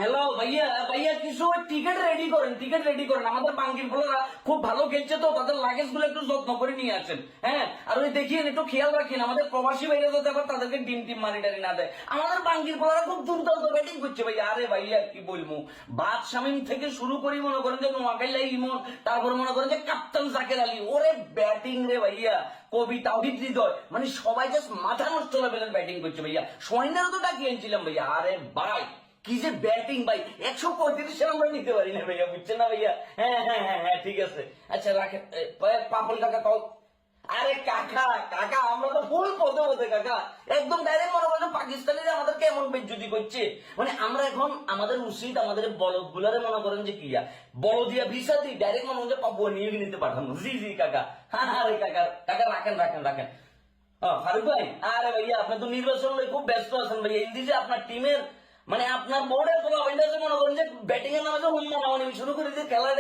Hello ভাইয়া ভাইয়া কিছু টিকিট রেডি করেন, টিকিট রেডি করেন। আমাদের বাঙ্গির পোলারা খুব ভালো খেলছে, তো তাদের লাগেজ গুলো একটু যত্ন করে নিয়ে আসেন। হ্যাঁ, আর ওই দেখিয়েন, একটু খেয়াল রাখেন আমাদের প্রবাসী ভাইরা যাতে আবার তাদেরকে ডিম টিম মারি টারি না দেয়। আমাদের বাঙ্গির পোলারা খুব দুর্দান্ত ব্যাটিং করছে ভাইয়া। আরে ভাইয়া কি বলবো, বাদ শামীম থেকে শুরু করি, মনে করেন যে নোয়াখাইলা ইমন, তারপর মনে করেন যে কাপ্তান জাকের আলী, ওরে ব্যাটিং রে ভাইয়া, কবি তাওহিদ হৃদয়, মানে সবাই জাস্ট মাথা নষ্ট লেভেলের ব্যাটিং করছে ভাইয়া। সোয়াইনারও তো ডাকিয়ে এনেছিলাম ভাইয়া। আরে ভাই কি যে ব্যাটিং ভাই, 135 আমরা নিতে পারি না ভাইয়া, বুঝছেন না ভাইয়া? হ্যাঁ হ্যাঁ হ্যাঁ হ্যাঁ ঠিক আছে, আচ্ছা রাখেন। পাপন কাকা কল। আরে কাকা কাকা আমরা তো ফুল পদে পদে কাকা, একদম ডাইরেক্ট মনে করেন পাকিস্তানিরা আমাদের কেমন বেজ্জতি করছে। মানে আমরা এখন আমাদের উচিত আমাদের বলদ গুলারে মনে করেন যে কিয়া বলদিয়া ভিসা দিই, ডাইরেক্ট মনে করেন পাপুয়া নিয়ে নিতে পাঠানো। জি জি কাকা, হ্যাঁ আরে কাকা কাকা রাখেন রাখেন রাখেন। ফারুক ভাই, আরে ভাইয়া আপনি তো নির্বাচন নিয়ে খুব ব্যস্ত আছেন ভাইয়া। এই যে আপনার টিমের মানে আপনার বোর্ডের পোলা মনে করেন যে ব্যাটিং এর নামে যে হুম্মা শুরু করে দিয়ে খেলা